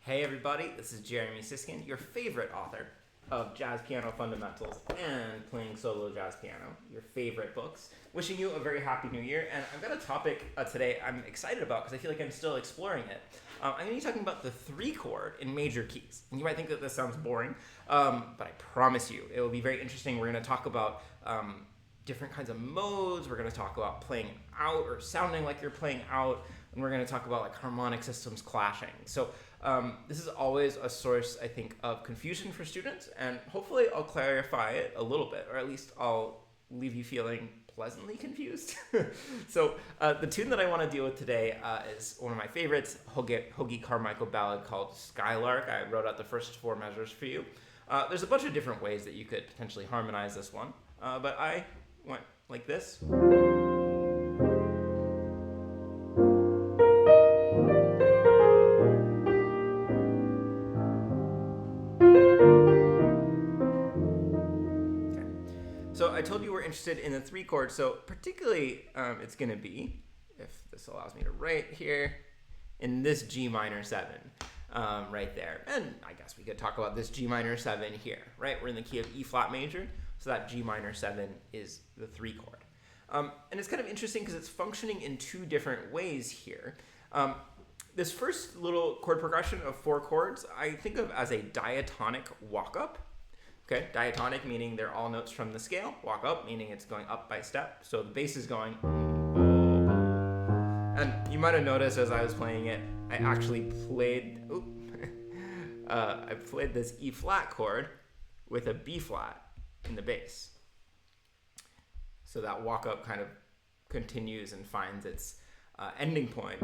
Hey everybody, this is Jeremy Siskind, your favorite author of Jazz Piano Fundamentals and Playing Solo Jazz Piano, your favorite books. Wishing you a very happy new year, and I've got a topic today I'm excited about because I feel like I'm still exploring it. I'm going to be talking about the 3-chord in major keys. And you might think that this sounds boring, but I promise you it will be very interesting. We're going to talk about different kinds of modes. We're going to talk about playing out or sounding like you're playing out, and we're going to talk about like harmonic systems clashing. So this is always a source, I think, of confusion for students, and hopefully I'll clarify it a little bit, or at least I'll leave you feeling pleasantly confused. So the tune that I want to deal with today is one of my favorites, Hoagy Carmichael ballad called Skylark. I wrote out the first 4 measures for you. There's a bunch of different ways that you could potentially harmonize this one, but I went like this. So I told you we're interested in the 3-chord, so particularly it's going to be, if this allows me to write here, in this G minor 7 right there. And I guess we could talk about this G minor 7 here, right? We're in the key of E flat major, so that G minor 7 is the 3-chord. And it's kind of interesting because it's functioning in 2 different ways here. This first little chord progression of 4 chords I think of as a diatonic walkup. Okay, diatonic meaning they're all notes from the scale. Walk up meaning it's going up by step. So the bass is going. And you might have noticed as I was playing it, I actually played. I played this E flat chord with a B flat in the bass. So that walk up kind of continues and finds its ending point.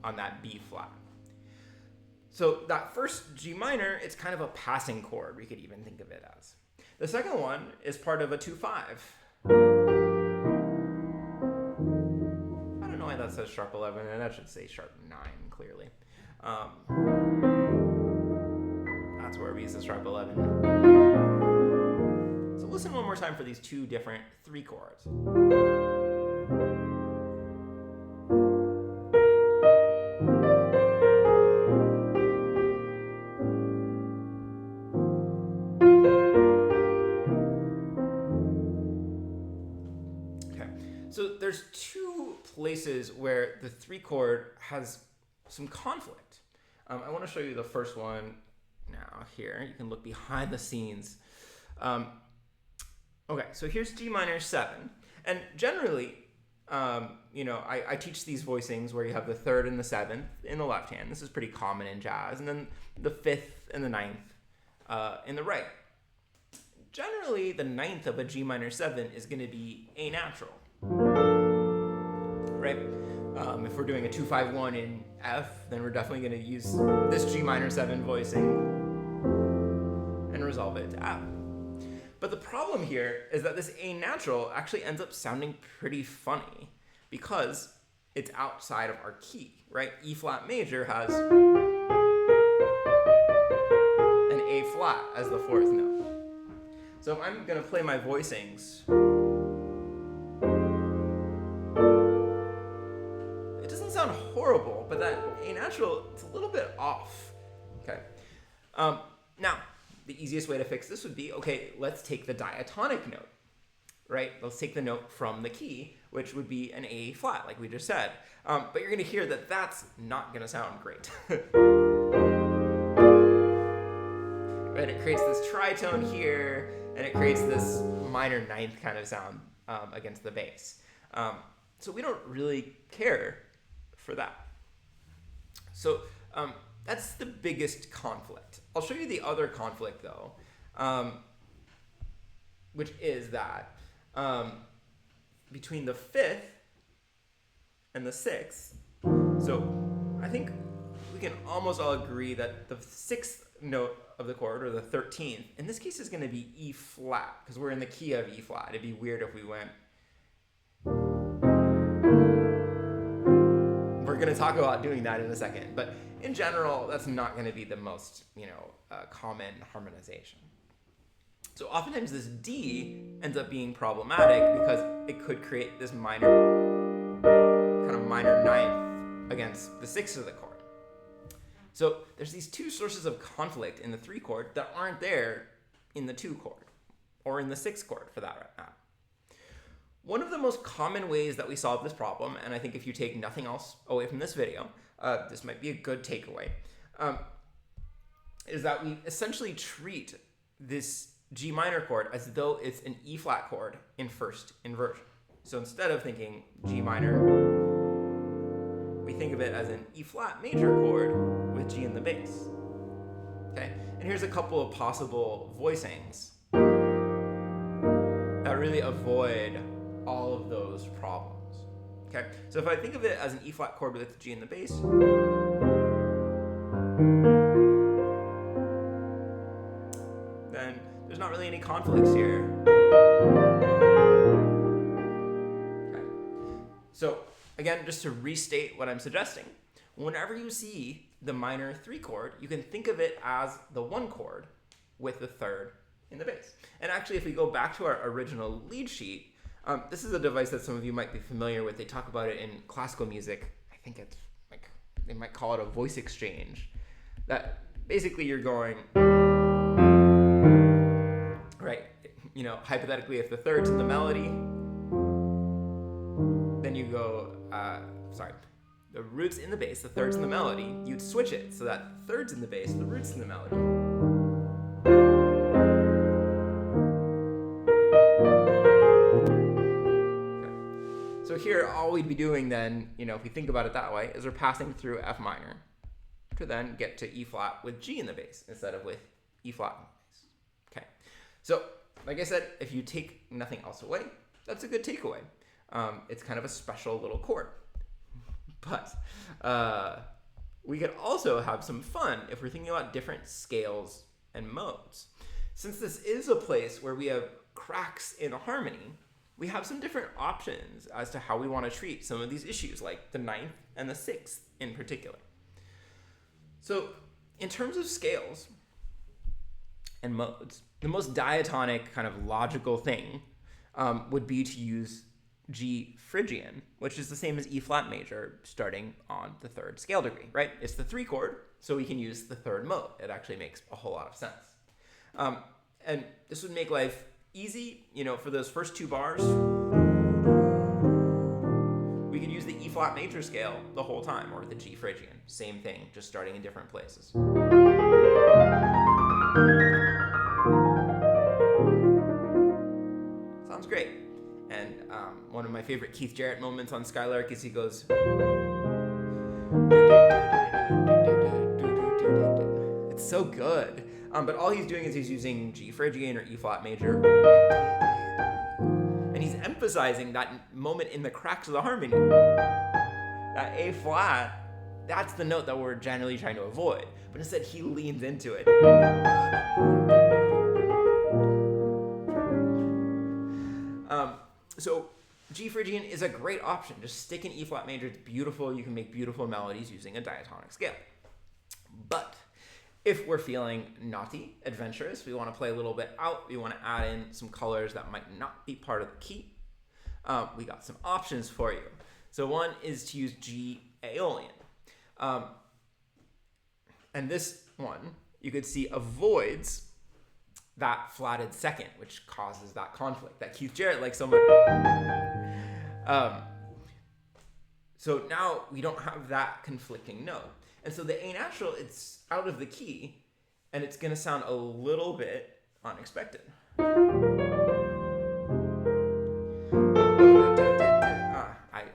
On that B flat. So that first G minor, it's kind of a passing chord, we could even think of it as. The second one is part of a 2-5. I don't know why that says sharp 11, and that should say sharp 9, clearly. That's where we use the sharp 11. So listen one more time for these 2 different 3 chords. So there's 2 places where the 3-chord has some conflict. I want to show you the first one now here. You can look behind the scenes. Okay, so here's G minor 7. And generally, I teach these voicings where you have the 3rd and the 7th in the left hand. This is pretty common in jazz. And then the 5th and the 9th in the right. Generally, the 9th of a G minor 7 is going to be A natural. Right? If we're doing a 2-5-1 in F, then we're definitely going to use this G minor 7 voicing and resolve it to F. But the problem here is that this A natural actually ends up sounding pretty funny because it's outside of our key, right? E flat major has an A flat as the 4th note. So if I'm going to play my voicings, horrible, but that A natural, it's a little bit off. Okay. Now, the easiest way to fix this would be, okay, let's take the diatonic note, right? Let's take the note from the key, which would be an A flat, like we just said. But you're going to hear that that's not going to sound great. Right? It creates this tritone here, and it creates this minor 9th kind of sound against the bass. So we don't really care for that. So that's the biggest conflict. I'll show you the other conflict though, which is that between the 5th and the 6th, so I think we can almost all agree that the 6th note of the chord, or the 13th, in this case is going to be E flat, because we're in the key of E flat. It'd be weird if we went. We're going to talk about doing that in a second, but in general, that's not going to be the most, common harmonization. So oftentimes this D ends up being problematic because it could create this minor, kind of minor ninth against the sixth of the chord. So there's these two sources of conflict in the 3 chord that aren't there in the 2 chord, or in the 6 chord for that matter. One of the most common ways that we solve this problem, and I think if you take nothing else away from this video, this might be a good takeaway, is that we essentially treat this G minor chord as though it's an E flat chord in first inversion. So instead of thinking G minor, we think of it as an E flat major chord with G in the bass. Okay, and here's a couple of possible voicings that really avoid all of those problems. Okay, so if I think of it as an E flat chord with G in the bass, then there's not really any conflicts here. Okay, so again, just to restate what I'm suggesting, whenever you see the minor 3 chord, you can think of it as the 1 chord with the 3rd in the bass. And actually, if we go back to our original lead sheet, this is a device that some of you might be familiar with. They talk about it in classical music. I think it's like, they might call it a voice exchange. That basically you're going, right, you know, hypothetically, if the 3rd's in the melody, then you go, the root's in the bass, the 3rd's in the melody, you'd switch it so that the 3rd's in the bass, the root's in the melody. Okay. So here, all we'd be doing then, you know, if we think about it that way, is we're passing through F minor to then get to E flat with G in the bass instead of with E flat in the bass. Okay. So, like I said, if you take nothing else away, that's a good takeaway. It's kind of a special little chord. But we could also have some fun if we're thinking about different scales and modes. Since this is a place where we have cracks in harmony, we have some different options as to how we want to treat some of these issues, like the 9th and the 6th in particular. So in terms of scales and modes, the most diatonic kind of logical thing would be to use G Phrygian, which is the same as E flat major starting on the 3rd scale degree, right? It's the 3 chord, so we can use the 3rd mode. It actually makes a whole lot of sense. And this would make life easy, you know, for those first 2 bars. We could use the E flat major scale the whole time, or the G Phrygian. Same thing, just starting in different places. Sounds great. And one of my favorite Keith Jarrett moments on Skylark is he goes, it's so good. But all he's doing is he's using G Phrygian or E flat major. And he's emphasizing that moment in the cracks of the harmony. That A flat, that's the note that we're generally trying to avoid. But instead he leans into it. So G Phrygian is a great option. Just stick in E flat major. It's beautiful. You can make beautiful melodies using a diatonic scale. But if we're feeling naughty, adventurous, we want to play a little bit out, we want to add in some colors that might not be part of the key, we got some options for you. So one is to use G Aeolian. And this one, you could see, avoids that flatted 2nd, which causes that conflict that Keith Jarrett likes so much. So now we don't have that conflicting note. And so the A natural, it's out of the key, and it's going to sound a little bit unexpected.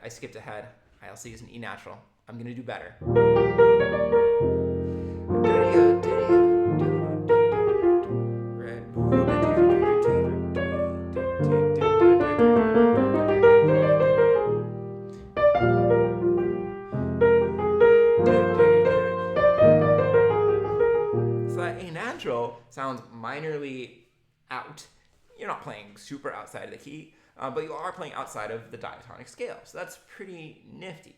I skipped ahead. I also used an E natural. I'm going to do better. Sounds minorly out. You're not playing super outside of the key, but you are playing outside of the diatonic scale. So that's pretty nifty.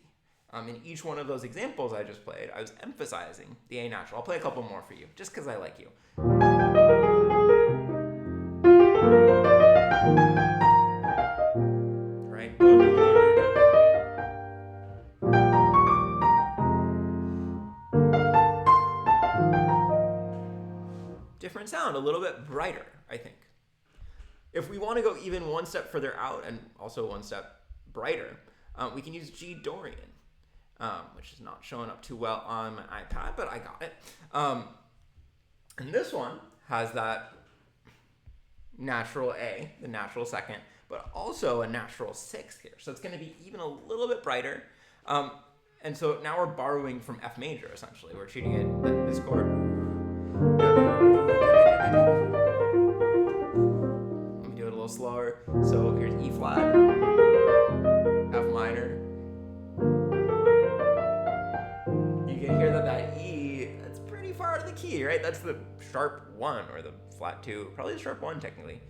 In each one of those examples I just played, I was emphasizing the A natural. I'll play a couple more for you, just because I like you. sound a little bit brighter, I think. If we want to go even one step further out and also one step brighter, we can use G Dorian, which is not showing up too well on my iPad, but I got it. And this one has that natural A, the natural second, but also a natural sixth here. So it's going to be even a little bit brighter. And so now we're borrowing from F major, essentially. We're treating it this chord. Let me do it a little slower. So here's E flat, F minor. You can hear that E, that's pretty far out of the key, right? That's the sharp 1 or the flat 2, probably the sharp 1 technically.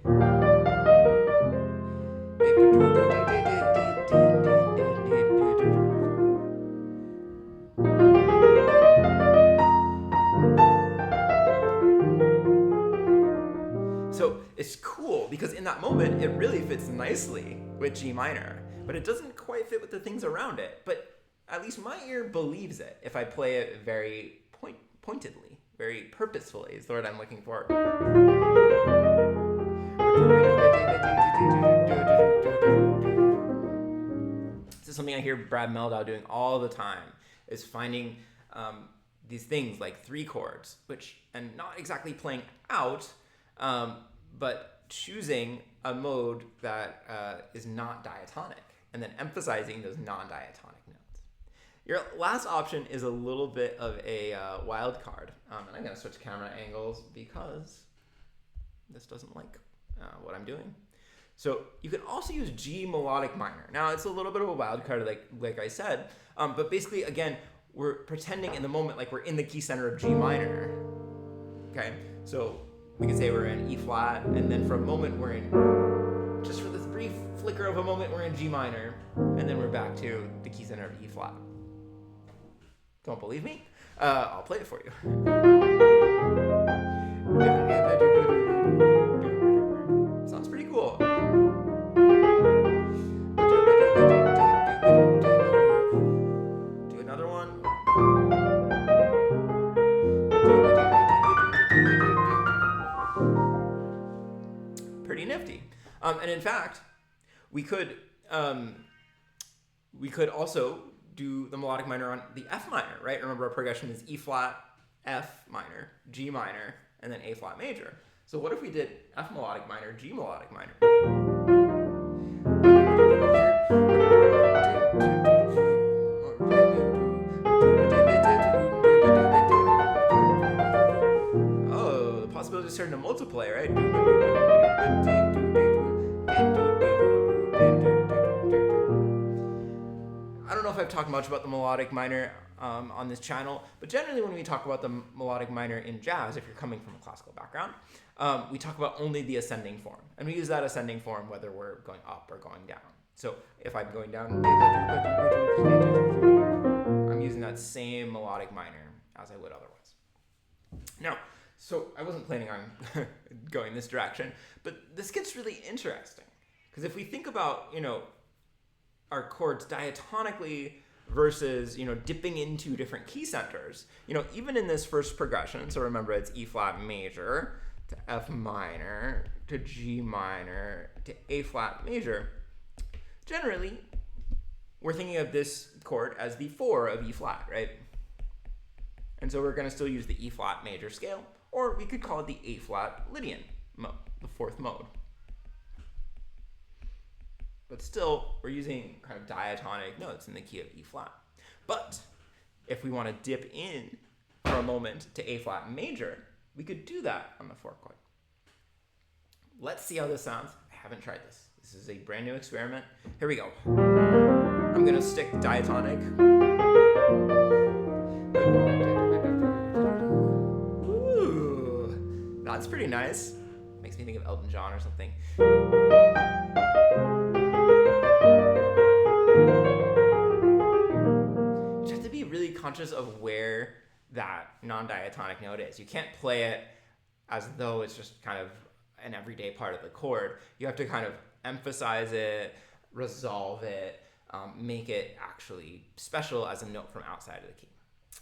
So it's cool because in that moment it really fits nicely with G minor, but it doesn't quite fit with the things around it. But at least my ear believes it if I play it very pointedly, very purposefully is the word I'm looking for. This is something I hear Brad Meldau doing all the time, is finding these things like 3 chords, and not exactly playing out, but choosing a mode that is not diatonic, and then emphasizing those non-diatonic notes. Your last option is a little bit of a wild card, and I'm going to switch camera angles because this doesn't like what I'm doing. So you can also use G melodic minor. Now it's a little bit of a wild card, like I said, but basically, again, we're pretending in the moment like we're in the key center of G minor. Okay, so we can say we're in E flat, and then for a moment we're in, just for this brief flicker of a moment, we're in G minor, and then we're back to the key center of E flat. Don't believe me? I'll play it for you. Sounds pretty cool. Do another one. Pretty nifty. And in fact, we could also do the melodic minor on the F minor, right? Remember our progression is E flat, F minor, G minor, and then A flat major. So what if we did F melodic minor, G melodic minor? Oh, the possibilities are starting to multiply, right? I don't know if I've talked much about the melodic minor on this channel, but generally when we talk about the melodic minor in jazz, if you're coming from a classical background, we talk about only the ascending form. And we use that ascending form whether we're going up or going down. So if I'm going down, I'm using that same melodic minor as I would otherwise. Now, so I wasn't planning on going this direction, but this gets really interesting. Because if we think about, our chords diatonically versus, dipping into different key centers, even in this first progression, so remember it's E flat major to F minor to G minor to A flat major, generally we're thinking of this chord as the 4 of E flat, right? And so we're going to still use the E flat major scale, or we could call it the A flat Lydian mode, the 4th mode. But still, we're using kind of diatonic notes in the key of E flat. But if we want to dip in for a moment to A flat major, we could do that on the 4th chord. Let's see how this sounds. I haven't tried this. This is a brand new experiment. Here we go. I'm going to stick diatonic. Ooh, that's pretty nice. Makes me think of Elton John or something. You have to be really conscious of where that non-diatonic note is. You can't play it as though it's just kind of an everyday part of the chord. You have to kind of emphasize it, resolve it, make it actually special as a note from outside of the key.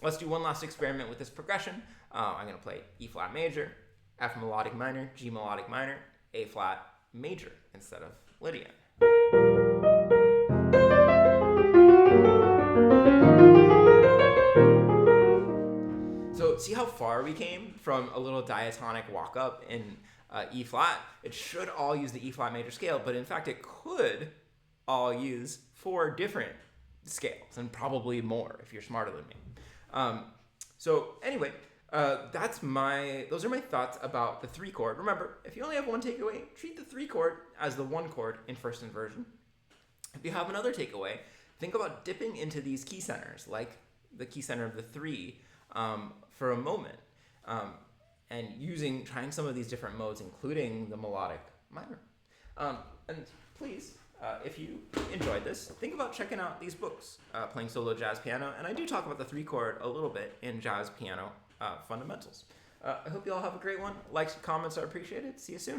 Let's do one last experiment with this progression. I'm going to play E flat major, F melodic minor, G melodic minor, A flat major instead of Lydian. So see how far we came from a little diatonic walk-up in E flat? It should all use the E flat major scale, but in fact it could all use 4 different scales, and probably more if you're smarter than me. So anyway, those are my thoughts about the 3 chord. Remember, if you only have one takeaway, treat the 3 chord as the 1 chord in first inversion. If you have another takeaway, think about dipping into these key centers, like the key center of the 3, for a moment, and trying some of these different modes, including the melodic minor. And please, if you enjoyed this, think about checking out these books, Playing Solo Jazz Piano, and I do talk about the 3 chord a little bit in Jazz Piano Fundamentals. I hope you all have a great one. Likes and comments are appreciated. See you soon.